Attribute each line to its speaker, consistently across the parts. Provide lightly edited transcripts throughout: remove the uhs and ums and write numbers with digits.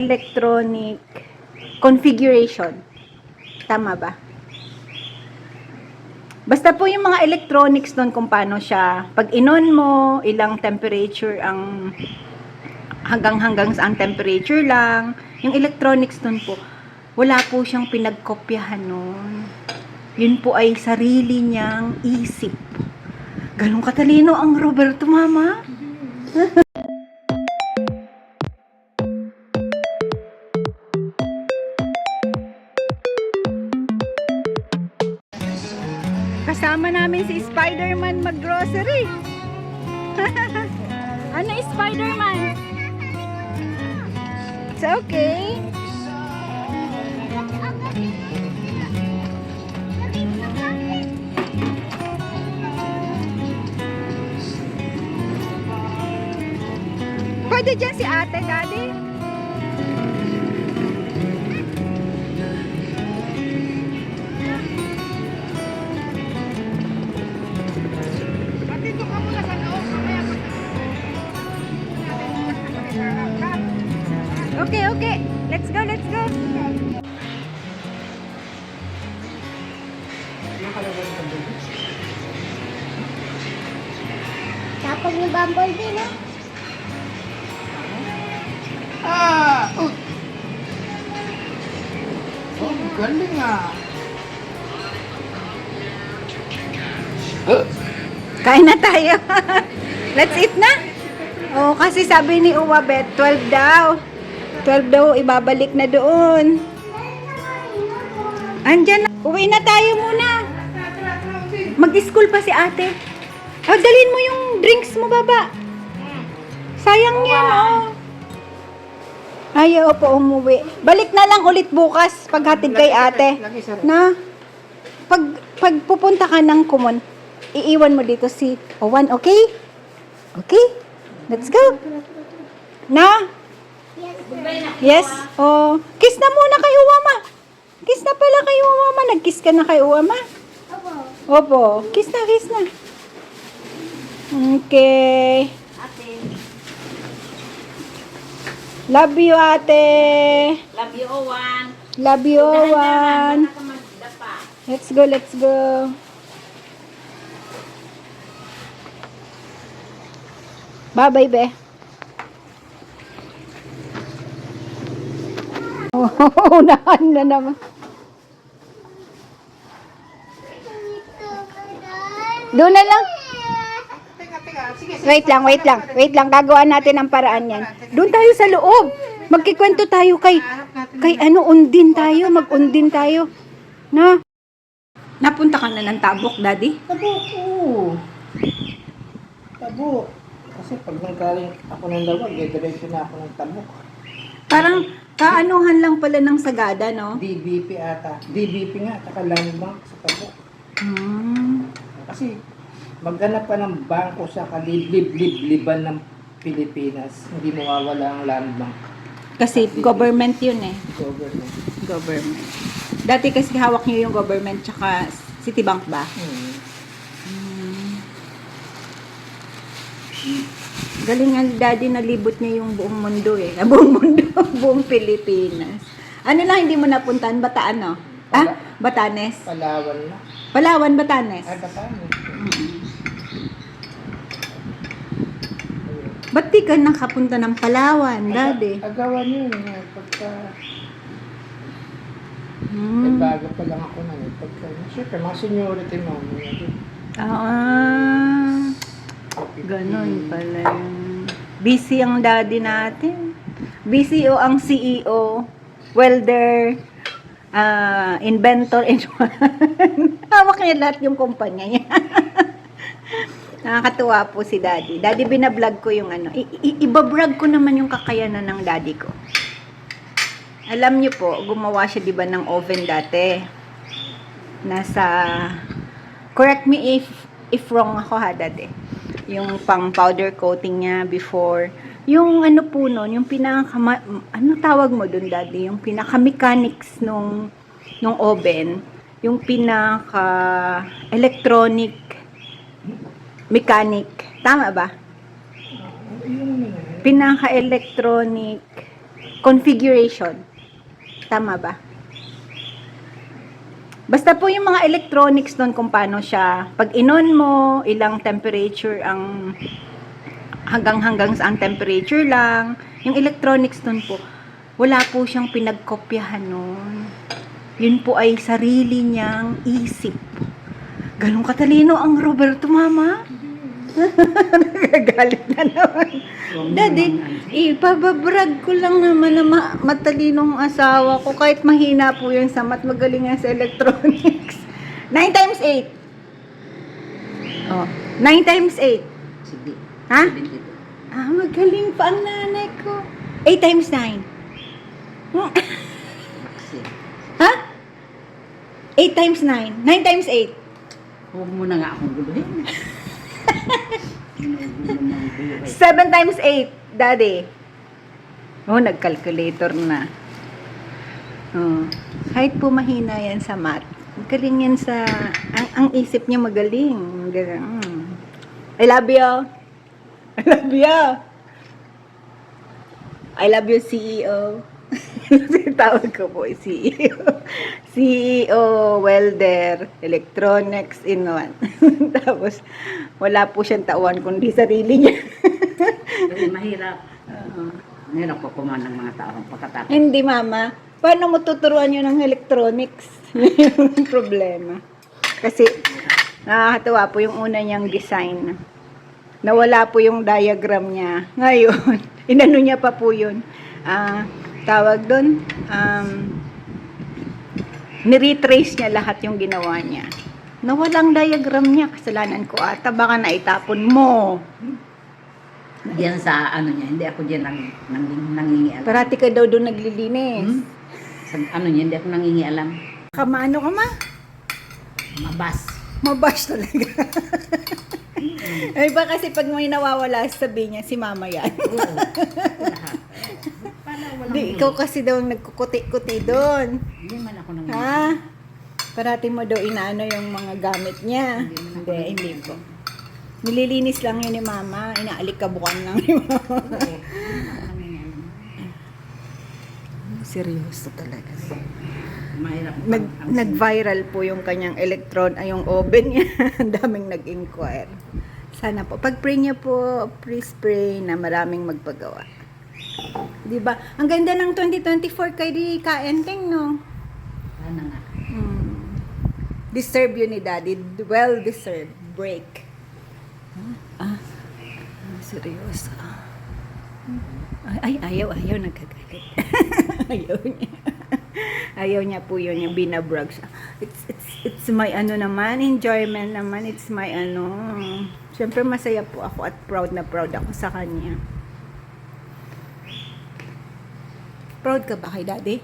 Speaker 1: electronic configuration. Tama ba? Basta po yung mga electronics nun kung paano siya, pag inon mo, ilang temperature ang hanggang sa ang temperature lang. Yung electronics nun po, wala po siyang pinagkopyahan nun. Yun po ay sarili niyang isip. Ganun katalino ang Roberto, mama. Kasama namin si Spider-Man mag-grocery. Ano Spider-Man? It's okay. Pwede dyan si ate, daddy. Okay, okay. Let's go, let's go.
Speaker 2: Tapos ni Bumblebee, no?
Speaker 3: Oh, galing ah.
Speaker 1: Kain na tayo. Let's eat na. Oh, kasi sabi ni Uwabet, 12 daw. 12 daw, ibabalik na doon. Andyan na. Uwi na tayo muna. Mag-school pa si ate. Oh, dalhin mo yung drinks mo, baba. Sayang yan, oh. Ayaw po umuwi. Balik na lang ulit bukas paghatid kay ate. Na, pag pupunta ka ng Kumon, iiwan mo dito si Owan, okay? Okay? Let's go. Na? Yes? Oh, kiss na muna kay Uwama. Kiss na pala kay Uwama. Nag-kiss ka na kay Uwama? Opo. Kiss na, kiss na. Okay. Love you, ate.
Speaker 4: Love you, Owan.
Speaker 1: Love you, Owan. Let's go, let's go. Bye-bye, be. Oh, unahan na naman. Doon na lang. Wait lang, wait lang. Wait lang, gagawa natin ang paraan yan. Doon tayo sa loob. Magkikwento tayo kay ano, undin tayo. Mag-undin tayo. Na? Napunta ka na ng Tabok, Daddy?
Speaker 3: Tabuk, oo. Tabuk. Kasi pag nanggaling ako ng lawag, diretso na ako ng Tabuk.
Speaker 1: Parang kaanuhan lang pala ng Sagada, no?
Speaker 3: DBP ata. DBP nga, saka land bank sa Tabuk. Kasi maghanap pa ng bangko sa kalib-lib-liban ng Pilipinas. Hindi mawawala ang land bank.
Speaker 1: Kasi government yun eh.
Speaker 3: Government.
Speaker 1: Government. Dati kasi hawak niyo yung government tsaka Citibank ba? Galing nga daddy, nalibot niya yung buong mundo eh. Buong mundo, buong Pilipinas. Ano lang hindi mo napuntahan? Bataan, no? Batanes?
Speaker 3: Palawan na.
Speaker 1: Palawan, Batanes?
Speaker 3: Ay, Batanes.
Speaker 1: Ba't di ka nakapunta ng Palawan, daddy?
Speaker 3: Agawan yun. Pagka... Bago pa lang ako na yun. Pagka... Siyempre, mga seniority mo.
Speaker 1: Ganon pala yun. Busy ang daddy natin. Busy o ang CEO, welder, inventor, and hawak niya lahat yung kumpanya niya. Nakakatuwa po si daddy. Daddy, binablog ko yung ano. Ibablog ko naman yung kakayanan ng daddy ko. Alam niyo po, gumawa siya diba ng oven dati. Nasa, correct me if wrong ako ha, daddy. Yung pang powder coating niya before. Yung ano po nun, yung ano tawag mo dun, daddy? Yung pinaka-mechanics nung oven. Yung pinaka-electronic mechanic. Tama ba? Pinaka-electronic configuration. Tama ba? Basta po yung mga electronics doon kung paano siya, pag inon mo, ilang temperature ang hanggang saan temperature lang. Yung electronics doon po, wala po siyang pinagkopyahan noon. Yun po ay sarili niyang isip. Ganun katalino ang Roberto, mama. Nagagalit na naman. Daddy, ipababrag ko lang naman na matalinong asawa ko. Kahit mahina po yun sa mat, magaling yan sa electronics. 9 times 8. Oh, 9 times 8.
Speaker 4: Sige.
Speaker 1: Ha? Magaling pa ang nanay ko. 8 times 9. Ha? 8 times 9. 9 times 8.
Speaker 4: Huwag mo na nga akong guluhin.
Speaker 1: 7 times 8, daddy. Oh, nag-calculator na. Oh. Kahit po mahina yan sa math. Magaling yan sa... Ang isip niya magaling. I love you. I love you. I love you, CEO. Tawag ko po, CEO. CEO, welder, electronics in one. Tapos, wala po siyang tauhan kundi sarili niya.
Speaker 4: Kasi mahirap. Mahirap ko kuman ng mga tao pagkatapos.
Speaker 1: Hindi, mama. Paano mo tuturuan yun ng electronics? Yung problema. Kasi, nakakatawa po yung una niyang design. Nawala po yung diagram niya. Ngayon, inano niya pa po yun. Tawag doon, niretrace niya lahat yung ginawa niya. Nawalang diagram niya. Kasalanan ko ata. Baka naitapon mo.
Speaker 4: Yan sa ano niya, hindi ako diyan nangingialam.
Speaker 1: Parati ka daw doon naglilinis.
Speaker 4: Sa ano niya, hindi ako nangingialam.
Speaker 1: Kamano ka ma?
Speaker 4: Mabas.
Speaker 1: Mabash talaga. Ay ba kasi pag may nawawala, sabi niya, si mama yan.
Speaker 4: Oo.
Speaker 1: Di, ikaw kasi daw ang nagkukuti-kuti doon.
Speaker 4: Hindi man ako nang
Speaker 1: Ha? Parati mo daw inaano yung mga gamit niya. Hindi po. Nililinis lang yun ni mama. Inaalikabukan lang ni mama. Seryoso talaga.
Speaker 4: mahirap.
Speaker 1: Nag-viral po yung kanyang yung oven niya. Ang daming nag-inquire. Sana po. Pag-pray niya po, please pray na maraming magpagawa. Diba? Ang ganda ng 2024 kay di Kaenteng, no?
Speaker 4: Sana nga.
Speaker 1: Deserve yun ni Daddy. Well-deserved break. Seryoso. Ayaw, nagkagalit. Ayaw niya po yun, yung binabrag siya. It's my enjoyment naman. It's my Siyempre masaya po ako at proud na proud ako sa kanya. Proud ka ba kay Daddy?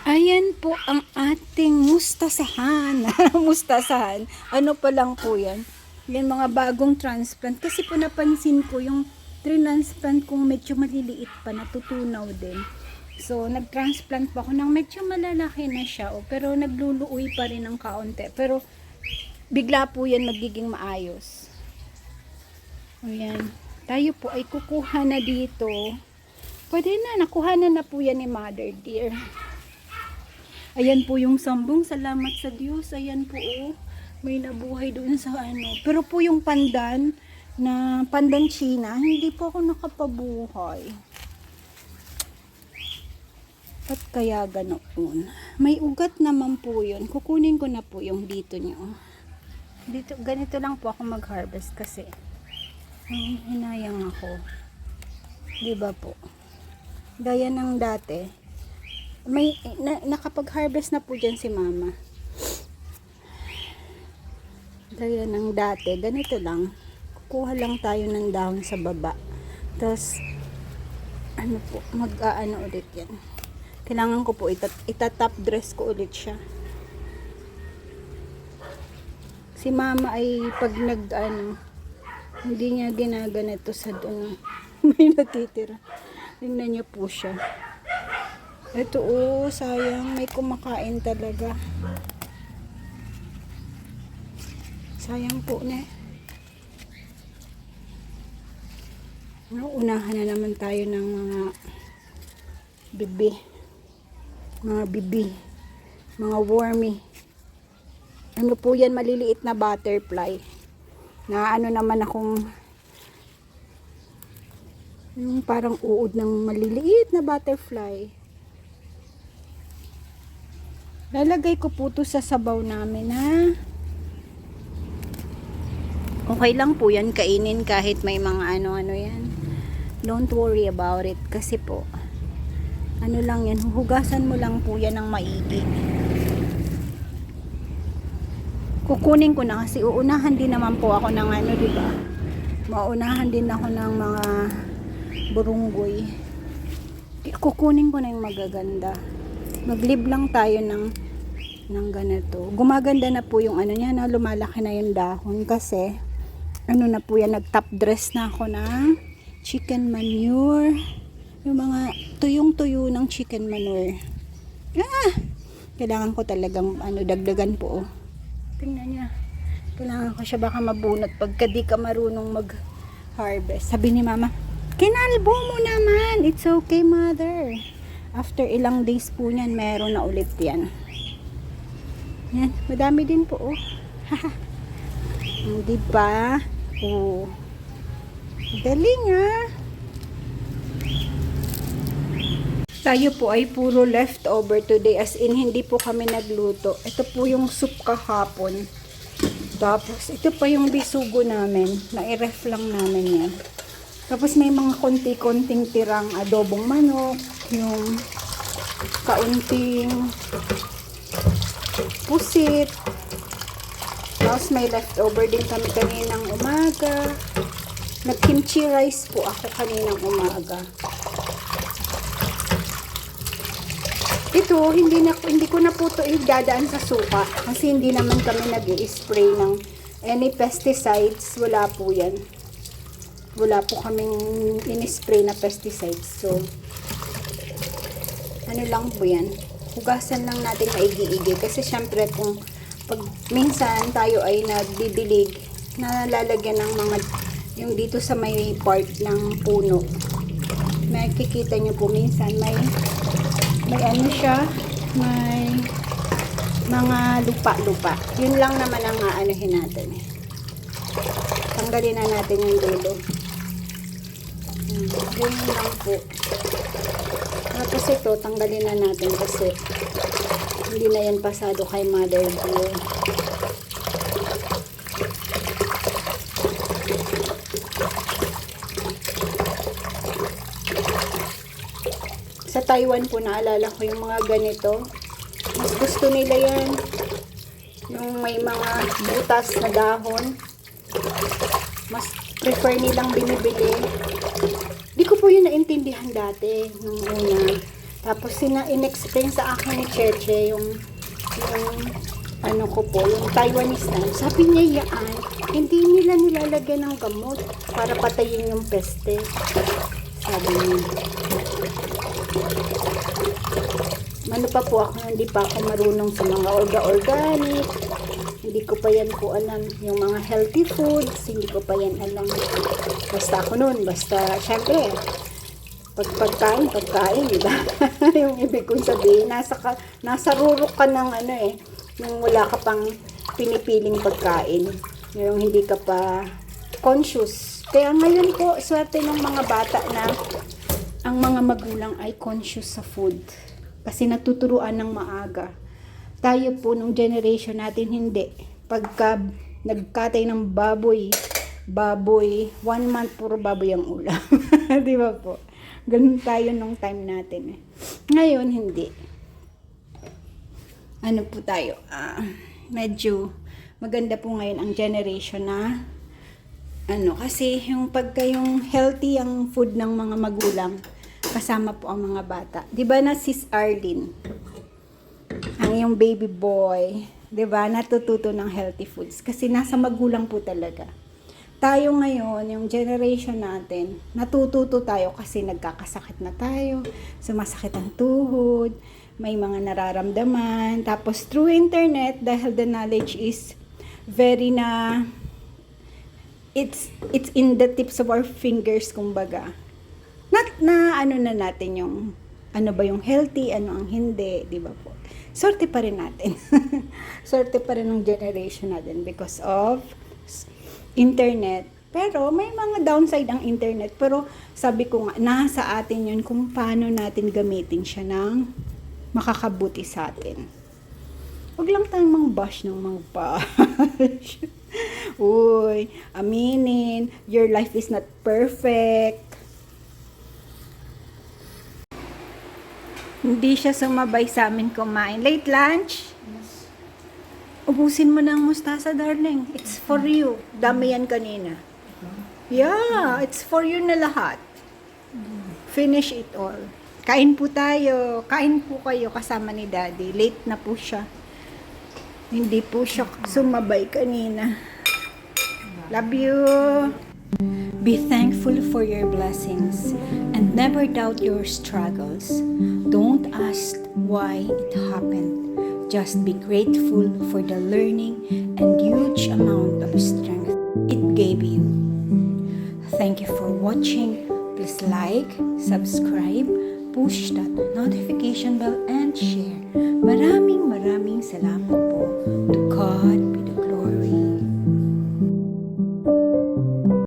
Speaker 1: Ayan po ang ating mustasahan. Mustasahan. Ano pa lang po yan? Yan mga bagong transplant. Kasi po napansin ko yung transplant kong medyo maliliit pa, natutunaw din. So, nag-transplant pa ako ng medyo malalaki na siya. Pero nagluluoy pa rin ng kaunti. Pero bigla po yan magiging maayos. Ayan. Tayo po ay kukuha na dito. Pwede na, nakuha na po yan ni Mother Dear. Ayan po yung sambong. Salamat sa Diyos. Ayan po, oh. May nabuhay doon sa Pero po yung pandan, na pandan China, hindi po ako nakapabuhay. Ba't kaya ganoon? May ugat naman po yun. Kukunin ko na po yung dito nyo. Dito, ganito lang po ako mag-harvest kasi. Hinayang ako. Diba po? Gaya ng dati. May nakapag-harvest na po dyan si mama. Gaya ng dati, ganito lang. Kukuha lang tayo ng dahon sa baba. Tapos, ulit yan. Kailangan ko po itatop dress ko ulit siya. Si mama ay pag hindi niya ginaganito sa doon. May natitira. Tingnan niyo po siya. Ito, sayang. May kumakain talaga. Sayang po na. Unahan na naman tayo ng mga bibi. Mga bibi. Mga wormy. Ano po yan, maliliit na butterfly. Na ano naman akong yung parang uod ng maliliit na butterfly. Lalagay ko po to sa sabaw namin, ha? Okay lang po yan, kainin kahit may mga ano-ano yan. Don't worry about it kasi po ano lang yan, huhugasan mo lang po yan ng maigi. Kukunin ko na kasi uunahan din naman po ako ng ano, di ba? Maunahan din ako ng mga burunggoy. Kukunin ko na yung magaganda. Maglib lang tayo ng ganito. Gumaganda na po yung ano niya, na lumalaki na yung dahon kasi ano na po yan, nag-top dress na ako ng chicken manure. Yung mga tuyong-tuyo ng chicken manure. Kailangan ko talagang ano, dagdagan po. Oh. Tingnan niya. Kailangan ko siya baka mabunot pagka di ka marunong mag-harvest. Sabi ni mama, kinalbo mo naman. It's okay, mother. After ilang days po niyan, meron na ulit yan. Yan. Madami din po. Oh. Diba? Oh. Galing, ha? Tayo po ay puro leftover today, as in hindi po kami nagluto. Ito po yung soup kahapon. Tapos ito pa yung bisugo namin, na-ref lang namin yan. Tapos may mga konti-konting tirang adobong manok, yung kaunting pusit. Tapos may leftover din kami kaninang umaga. Nag-kimchi rice po ako kaninang umaga. Ito, hindi ko na po ito idadaan sa suka kasi hindi naman kami nag-i-spray ng any pesticides. Wala po yan. Wala po kaming in-spray na pesticides. So, ano lang po yan. Hugasan lang natin maigi-igi kasi syempre kung pag minsan tayo ay nagbibilig, nalalagyan ng mga yung dito sa may part ng puno. Makikita nyo po minsan may ano siya, may mga lupa-lupa. Yun lang naman ang aanuhin natin. Tanggalin na natin yung dulo. Yun lang po. Tapos ito, tanggalin na natin kasi hindi na yan pasado kay mother dear. Sa Taiwan po naalala ko yung mga ganito. Mas gusto nila yan. Yung may mga butas na dahon. Mas prefer nilang binibili. Di ko po yun naintindihan dati. Nung una. Tapos in-explain sa akin ni Cheche yung ano ko po, yung Taiwanese na. Sabi niya yan, hindi nila nilalagyan ng gamot para patayin yung peste. Sabi niya. Ano pa po ako, hindi pa ako marunong sa mga organic, hindi ko pa yan po alam yung mga healthy foods, hindi ko pa yan alam. Basta ako nun, basta syempre pagkain, di ba? Yung ibig kong sabihin, nasa rurok ka ng ano yung wala ka pang pinipiling pagkain, yung hindi ka pa conscious. Kaya ngayon po, swerte ng mga bata na ang mga magulang ay conscious sa food. Kasi natuturuan ng maaga. Tayo po, nung generation natin, hindi. Pagka nagkatay ng baboy, 1 month puro baboy ang ulam. Di ba po? Ganun tayo nung time natin. Ngayon, hindi. Ano po tayo? Medyo maganda po ngayon ang generation na kasi yung pagka yung healthy ang food ng mga magulang, kasama po ang mga bata. 'Di ba na Sis Arlene? Ang yung baby boy, 'di ba, natututo ng healthy foods kasi nasa magulang po talaga. Tayo ngayon, yung generation natin, natututo tayo kasi nagkakasakit na tayo, sumasakit ang tuhod, may mga nararamdaman, tapos through internet dahil the knowledge is very it's in the tips of our fingers, kumbaga. Not na ano na natin yung ano ba yung healthy, ano ang hindi, di ba po? Sorte pa rin natin. Sorte pa rin ng generation natin because of internet. Pero may mga downside ang internet. Pero sabi ko nga, nasa atin yun kung paano natin gamitin siya ng makakabuti sa atin. Huwag lang tayong mang-bash ng mang-bash. Uy, aminin, your life is not perfect. Hindi siya sumabay sa amin kumain. Late lunch? Ubusin mo na ang mustasa, darling. It's for you. Dami yan kanina. Yeah, it's for you na lahat. Finish it all. Kain po tayo. Kain po kayo kasama ni Daddy. Late na po siya. Hindi po siya sumabay kanina. Love you. Be thankful for your blessings and never doubt your struggles. Don't ask why it happened. Just be grateful for the learning and huge amount of strength it gave you. Thank you for watching. Please like, subscribe, push that notification bell and share. Maraming salamat.